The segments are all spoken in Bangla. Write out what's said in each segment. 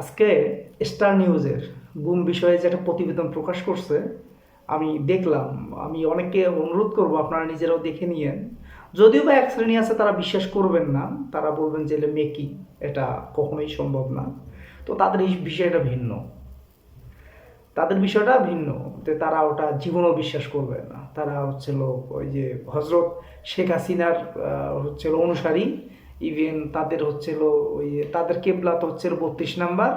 আজকে স্টার নিউজের গুম বিষয়ে যে একটা প্রতিবেদন প্রকাশ করছে আমি দেখলাম। আমি অনেককে অনুরোধ করব আপনারা নিজেরাও দেখে নিয়েন। যদিও বা এক শ্রেণী আছে তারা বিশ্বাস করবেন না, তারা বলবেন যে এটা মেকি, এটা কখনোই সম্ভব না। তো তাদের এই বিষয়টা ভিন্ন, তাদের বিষয়টা ভিন্ন, যে তারা ওটা জীবনও বিশ্বাস করবে না। তারা হচ্ছিল ওই যে হজরত শেখ হাসিনার হচ্ছিল অনুসারী। ইভেন তাদের হচ্ছিল ওই তাদের কেবলা তো হচ্ছিল 32 নাম্বার,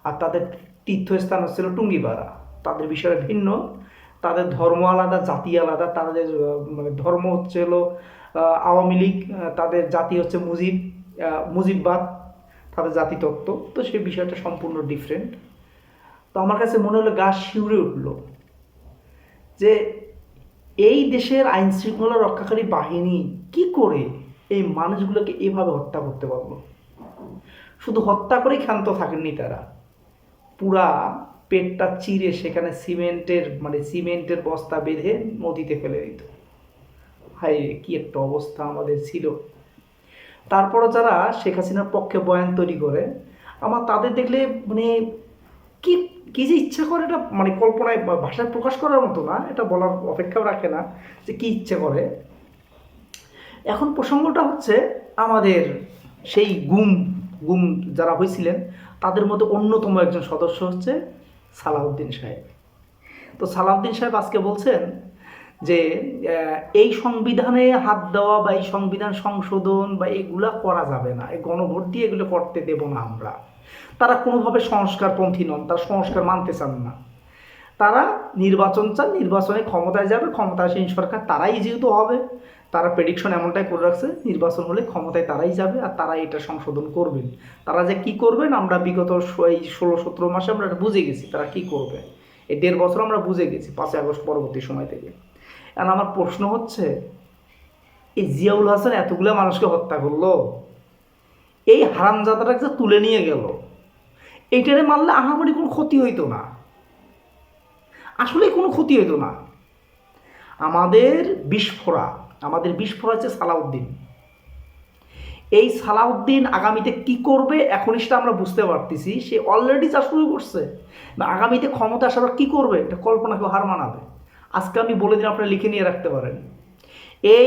আর তাদের তীর্থস্থান হচ্ছিল টুঙ্গিপাড়া। তাদের বিষয়টা ভিন্ন, তাদের ধর্ম আলাদা, জাতি আলাদা। তাদের মানে ধর্ম হচ্ছে হলো আওয়ামী লীগ, তাদের জাতি হচ্ছে মুজিববাদ, তাদের জাতিতত্ত্ব। তো সেই বিষয়টা সম্পূর্ণ ডিফারেন্ট। তো আমার কাছে মনে হলো গা শিউরে উঠলো যে এই দেশের আইন শৃঙ্খলা রক্ষাকারী বাহিনী কি করে এই মানুষগুলোকে এভাবে হত্যা করতে পারলো। শুধু হত্যা করেই ক্ষান্ত থাকেননি তারা, পুরা পেটটা চিরে সেখানে সিমেন্টের বস্তা বেঁধে নদীতে ফেলে দিত। হায় রে, কি একটা অবস্থা আমাদের ছিল। তারপরও যারা শেখ হাসিনার পক্ষে বয়ান তৈরি করে, আমার তাদের দেখলে মানে কি কি যে ইচ্ছা করে, এটা মানে কল্পনায় বা ভাষায় প্রকাশ করার মতো না, এটা বলার অপেক্ষাও রাখে না যে কি ইচ্ছে করে। এখন প্রসঙ্গটা হচ্ছে আমাদের সেই গুম গুম যারা হয়েছিলেন তাদের মধ্যে অন্যতম একজন সদস্য হচ্ছে সালাউদ্দিন সাহেব। তো সালাউদ্দিন সাহেব আজকে বলছেন যে এই সংবিধানে হাত দেওয়া বা এই সংবিধান সংশোধন বা এগুলা করা যাবে না, এই গণভোট দিয়ে এগুলো করতে দেব না আমরা। তারা কোনোভাবে সংস্কারপন্থী নন, তারা সংস্কার মানতে চান না। তারা নির্বাচন চান, নির্বাচনে ক্ষমতায় যাবে, ক্ষমতাসীন সরকার তারাই যেহেতু হবে, তারা প্রেডিকশন এমনটাই করে রাখছে নির্বাচন হলে ক্ষমতায় তারাই যাবে আর তারা এটা সংশোধন করবেন। তারা যে কি করবেন আমরা বিগত এই 16-17 মাসে আমরা বুঝে গেছি তারা কি করবে। এই 1.5 বছর আমরা বুঝে গেছি 5ই আগস্ট পরবর্তী সময় থেকে। আর আমার প্রশ্ন হচ্ছে, এই জিয়াউল হাসান এতগুলো মানুষকে হত্যা করলো, এই হারামজাদাটাকে যে তুলে নিয়ে গেল, এইটারে মারলে আহামরি কোনো ক্ষতি হইতো না, আসলেই কোনো ক্ষতি হইতো না। আমাদের বিস্ফোরা আমাদের বিস্ফোরা হচ্ছে সালাউদ্দিন। এই সালাউদ্দিন আগামীতে কি করবে এখনই সেটা আমরা বুঝতে পারতেছি। সে অলরেডি যা শুরু করছে, আগামীতে ক্ষমতা আসার কি করবে এটা কল্পনাকে হার মানাবে। আজকে আমি বলে দিন, আপনারা লিখে নিয়ে রাখতে পারেন। এই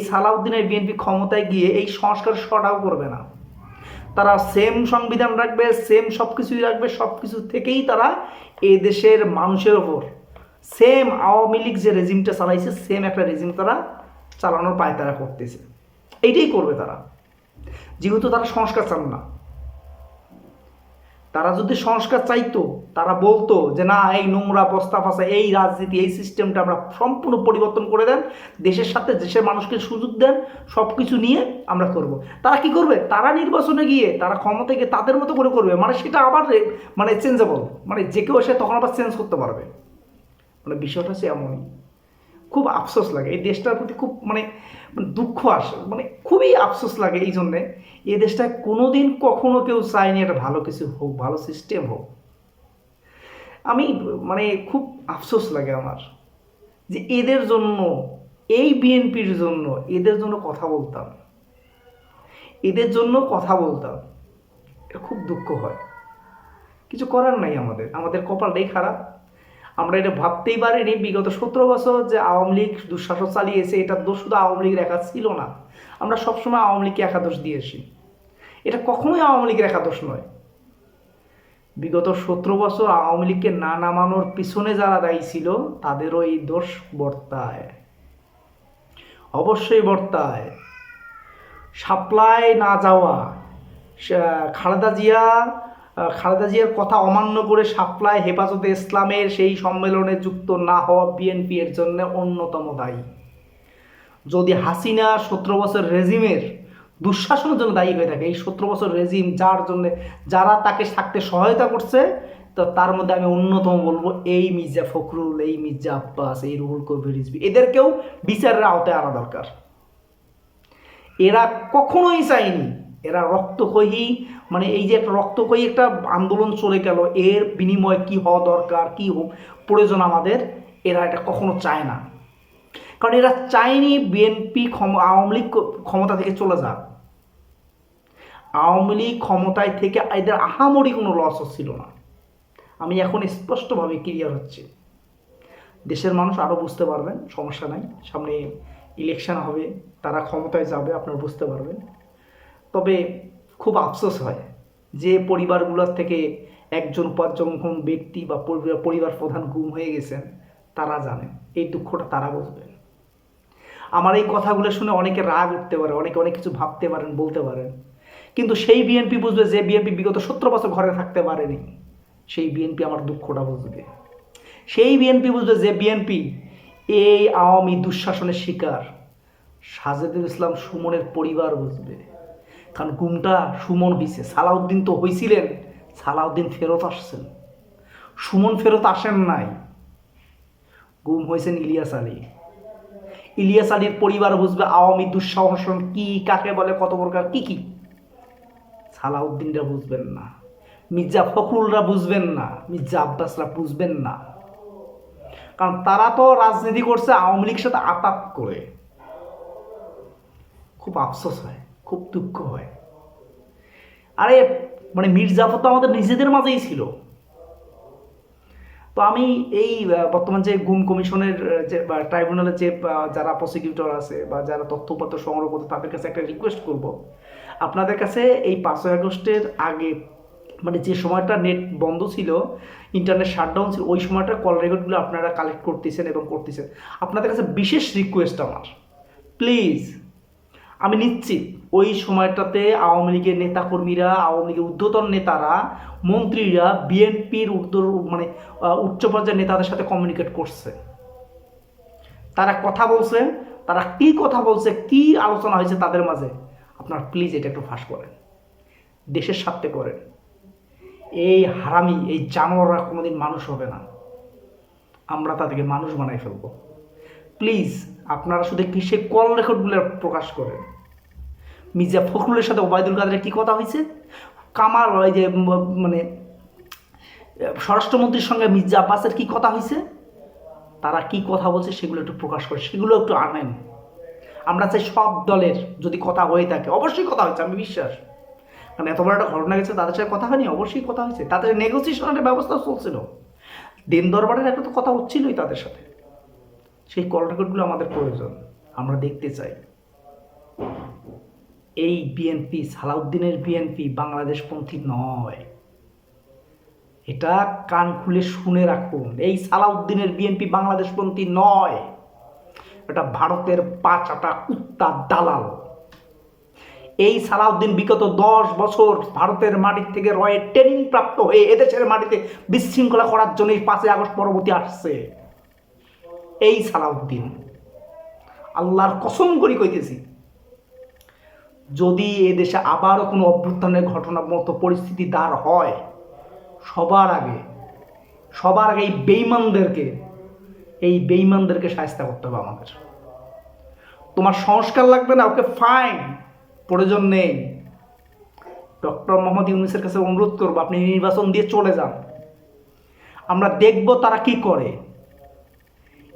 সালাউদ্দিনের বিএনপি ক্ষমতায় গিয়ে এই সংস্কার শটাও করবে না। তারা সেম সংবিধান রাখবে, সেম সব কিছুই রাখবে, সব কিছু থেকেই তারা এই দেশের মানুষের ওপর সেম আওয়ামী লীগ যে রেজিমটা চালাইছে সেম একটা রেজিম তারা চালানোর পায়তারা করতেছে। এইটাই করবে তারা, যেহেতু তারা সংস্কার চান না। তারা যদি সংস্কার চাইতো তারা বলতো যে না, এই নোংরা বস্তা ফাঁসা এই রাজনীতি এই সিস্টেমটা আমরা সম্পূর্ণ পরিবর্তন করে দেন, দেশের সাথে দেশের মানুষকে সুযোগ দেন, সব কিছু নিয়ে আমরা করব। তারা কি করবে? তারা নির্বাচনে গিয়ে তারা ক্ষমতায় গিয়ে তাদের মতো করে করবে, মানে সেটা আবার মানে চেঞ্জেবল, মানে যে কেউ এসে তখন আবার চেঞ্জ করতে পারবে। মানে বিষয়টা হচ্ছে এমনই। খুব আফসোস লাগে এই দেশটার প্রতি, খুব মানে দুঃখ আসে, মানে খুবই আফসোস লাগে এই জন্যে। এই দেশটায় কোনোদিন কখনো কেউ চায়নি একটা ভালো কিছু হোক, ভালো সিস্টেম হোক। আমি মানে খুব আফসোস লাগে আমার যে এদের জন্য, এই বিএনপির জন্য এদের জন্য কথা বলতাম, এদের জন্য কথা বলতাম, এটা খুব দুঃখ হয়। কিছু করার নাই, আমাদের আমাদের কপালটাই খারাপ। আমরা এটা ভাবতেই পারিনি বিগত 17 বছর যে আওয়ামী লীগ দুঃশাসন চালিয়েছে, এটার দোষ শুধু আওয়ামী লীগের একা ছিল না। আমরা সবসময় আওয়ামী লীগকে একাদোষ দিয়েছি, এটা কখনোই আওয়ামী লীগের একাদোষ নয়। বিগত 17 বছর আওয়ামী লীগকে না নামানোর পিছনে যারা দায়ী ছিল তাদেরও এই দোষ বর্তায়, অবশ্যই বর্তায়। সাপ্লাই না যাওয়া, খালেদা জিয়া খালেদা জিয়ার কথা অমান্য করে সাপ্লাই হেফাজতে ইসলামের সেই সম্মেলনে যুক্ত না হওয়া বিএনপি এর জন্য অন্যতম দায়ী। যদি হাসিনা 17 বছর রেজিমের দুঃশাসনের জন্য দায়ী হয়ে থাকে, এই 17 বছর রেজিম যার জন্য, যারা তাকে থাকতে সহায়তা করছে, তো তার মধ্যে আমি অন্যতম বলবো এই মির্জা ফখরুল, এই মির্জা আব্বাস, এই রুহুল কবির রিজভী, এদেরকেও বিচারের আওতায় আনা দরকার। এরা কখনোই চায়নি, এরা রক্তক্ষয়ী, মানে এই যে একটা রক্তক্ষয়ী একটা আন্দোলন চলে গেল, এর বিনিময়ে কি হওয়া দরকার, কি প্রয়োজন আমাদের, এরা এটা কখনো চায় না। কারণ এরা চায়নি বিএনপি আওয়ামী লীগ ক্ষমতা থেকে চলে যাক। আওয়ামী লীগ ক্ষমতায় থেকে এদের আহামরি কোনো লস হচ্ছিল না। আমি এখন স্পষ্টভাবে ক্লিয়ার হচ্ছে, দেশের মানুষ আরও বুঝতে পারবেন, সমস্যা নাই, সামনে ইলেকশন হবে, তারা ক্ষমতায় যাবে, আপনারা বুঝতে পারবেন। তবে খুব আফসোস হয় যে পরিবারগুলোর থেকে একজন উপার্জন ব্যক্তি বা পরিবার প্রধান গুম হয়ে গেছেন, তারা জানেন, এই দুঃখটা তারা বুঝবেন। আমার এই কথাগুলো শুনে অনেকে রাগ উঠতে পারে, অনেকে অনেক কিছু ভাবতে পারেন, বলতে পারেন, কিন্তু সেই বিএনপি বুঝবে যে বিএনপি বিগত 17 বছর ঘরে থাকতে পারেনি, সেই বিএনপি আমার দুঃখটা বুঝবে। সেই বিএনপি বুঝবে যে বিএনপি এই আওয়ামী দুঃশাসনের শিকার। সাজেদুল ইসলাম সুমনের পরিবার বুঝবে, কারণ গুমটা সুমন হয়েছে, সালাউদ্দিন তো হয়েছিলেন, সালাউদ্দিন ফেরত আসছেন, সুমন ফেরত আসেন নাই, গুম হয়েছেন ইলিয়াস আলী। ইলিয়াস আলীর পরিবার বুঝবে আওয়ামী দুঃশাসন কি, কাকে বলে, কত প্রকার কি কি। সালাউদ্দিনরা বুঝবেন না, মির্জা ফখরুলরা বুঝবেন না, মির্জা আব্বাসরা বুঝবেন না, কারণ তারা তো রাজনীতি করছে আওয়ামী লীগের সাথে আতাত করে। খুব আফসোস হয়, খুব দুঃখ হয়। আরে মানে মীর জাফর তো আমাদের নিজেদের মাঝেই ছিল। তো আমি এই বর্তমান যে গুম কমিশনের যে ট্রাইব্যুনালের যে যারা প্রসিকিউটর আছে বা যারা তথ্যপত্র সংগ্রহ করতে, তাদের কাছে একটা রিকোয়েস্ট করব, আপনাদের কাছে এই 5ই আগস্টের আগে, মানে যে সময়টা নেট বন্ধ ছিল, ইন্টারনেট শাটডাউন ছিল, ওই সময়টা কল রেকর্ডগুলো আপনারা কালেক্ট করতেছেন এবং করতেছেন। আপনাদের কাছে বিশেষ রিকোয়েস্ট আমার, প্লিজ, আমি নিশ্চিত ওই সময়টাতে আওয়ামী লীগের নেতাকর্মীরা, আওয়ামী লীগের ঊর্ধ্বতন নেতারা, মন্ত্রীরা বিএনপির মানে উচ্চ পর্যায়ের নেতাদের সাথে কমিউনিকেট করছে, তারা কথা বলছে, তারা কি কথা বলছে, কি আলোচনা হয়েছে তাদের মাঝে, আপনারা প্লিজ এটা একটু ফাঁস করেন, দেশের স্বার্থে করেন। এই হারামি, এই জানোয়াররা কোনোদিন মানুষ হবে না, আমরা তাদেরকে মানুষ বানাই ফেলবো। প্লিজ আপনারা শুধু কি সে কল রেকর্ডগুলো প্রকাশ করেন। মির্জা ফখরুলের সাথে ওবায়দুল কাদেরের কী কথা হয়েছে, কামাল ওই যে মানে স্বরাষ্ট্রমন্ত্রীর সঙ্গে মির্জা আব্বাসের কী কথা হয়েছে, তারা কি কথা বলছে সেগুলো একটু প্রকাশ করে, সেগুলো একটু আনেন। আমরা চাই সব দলের যদি কথা হয়ে থাকে, অবশ্যই কথা হয়েছে, আমি বিশ্বাস, কারণ এত বড় একটা ঘটনা গেছে, তাদের সাথে কথা হয়নি, অবশ্যই কথা হয়েছে, তাদের নেগোসিয়েশনের ব্যবস্থা চলছিল, দিন দরবারের একটা তো কথা হচ্ছিলই তাদের সাথে। সেই কল রেকর্ডগুলো আমাদের প্রয়োজন, আমরা দেখতে চাই। এই বিএনপি, সালাউদ্দিনের বিএনপি বাংলাদেশপন্থী নয়, এটা কান খুলে শুনে রাখুন। এই সালাউদ্দিনের বিএনপি বাংলাদেশপন্থী নয়, এটা ভারতের পাঁচাটা কুত্তার দালাল। এই সালাউদ্দিন বিগত 10 বছর ভারতের মাটির থেকে রয়ের ট্রেনিং প্রাপ্ত হয়ে এদেশের মাটিতে বিশৃঙ্খলা করার জন্য 5ই আগস্ট পরবর্তী আসছে। এই সালাউদ্দিন, আল্লাহর কসম করি কইতেছি, যদি এদেশে আবারও কোনো অভ্যুত্থানের ঘটনার মতো পরিস্থিতি দাঁড় হয়, সবার আগে এই বেঈমানদেরকে শায়েস্তা করতে হবে আমাদের। তোমার সংস্কার লাগবে না, ওকে ফাইন, প্রয়োজন নেই। ডক্টর মোহাম্মদ ইউনূসের কাছে অনুরোধ করবো, আপনি নির্বাচন দিয়ে চলে যান, আমরা দেখব তারা কি করে।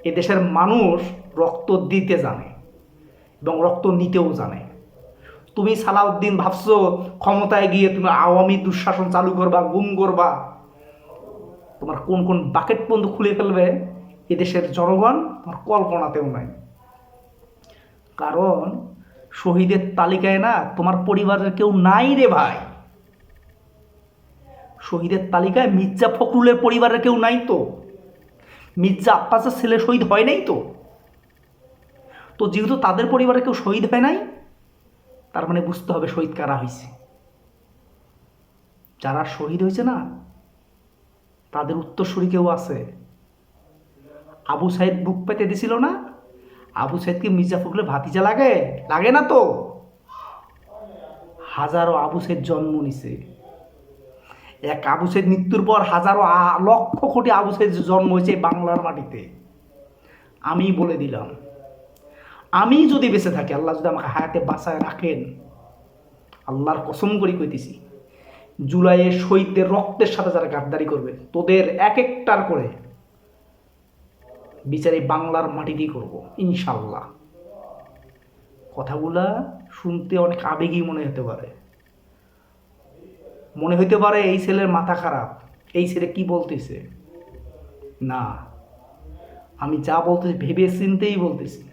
এদেশের মানুষ রক্ত দিতে জানে এবং রক্ত নিতেও জানে। তুমি সালাউদ্দিন ভাবছো ক্ষমতায় গিয়ে তুমি আওয়ামী দুঃশাসন চালু করবা, গুম করবা, তোমার কোন কোন বাকেট পর্যন্ত খুলে ফেলবে এদেশের জনগণ তোমার কল্পনাতেও নাই। কারণ শহীদের তালিকায় না তোমার পরিবারের কেউ নাই রে ভাই, শহীদের তালিকায় মির্জা ফখরুলের পরিবারের কেউ নাই তো, মির্জা আব্বাসের ছেলে শহীদ হয় নাই তো। তো যেহেতু তাদের পরিবারে কেউ শহীদ হয় নাই, তার মানে বুঝতে হবে শহীদ কারা হয়েছে। যারা শহীদ হয়েছে না, তাদের উত্তরসূরি কেউ আছে। আবু সাইদ বুক পেতে দিছিল না, আবু সাইদকে মির্জা ফখরুলের ভাতিজা লাগে? লাগে না তো। হাজারো আবু সাইদ জন্ম নিছে, এক আবু সাইদ মৃত্যুর পর হাজারো লক্ষ কোটি আবু সাইদ জন্ম হয়েছে বাংলার মাটিতে। আমি বলে দিলাম, আমি যদি বেঁচে থাকি, আল্লাহ যদি আমাকে হায়াতে বাঁচায় রাখেন, আল্লাহর কসম করি কইতেছি, জুলাইয়ে শহীদদের রক্তের সাথে যারা গাদ্দারি করবে, তোদের এক একটার করে বিচারে বাংলার মাটিতেই করব ইনশাল্লাহ। কথাগুলা শুনতে অনেক আবেগী মনে হতে পারে, মনে হইতে পারে এই ছেলের মাথা খারাপ, এই ছেলে কি বলতেছে। না, আমি যা বলতেছি ভেবে চিন্তেই বলতেছি।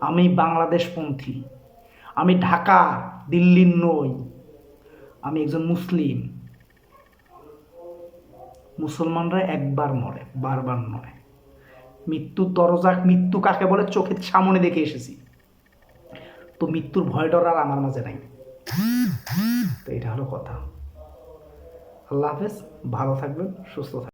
আমি বাংলাদেশপন্থী, আমি ঢাকা দিল্লির নই, আমি একজন মুসলিম। মুসলমানরা একবার মরে, বারবার নয়। মৃত্যুর দরজা, মৃত্যু কাকে বলে চোখের সামনে দেখে এসেছি, তো মৃত্যুর ভয় ডর আর আমার মাঝে নাই। তো এটা হলো কথা। আল্লাহ হাফেজ, ভালো থাকবেন, সুস্থ থাকবেন।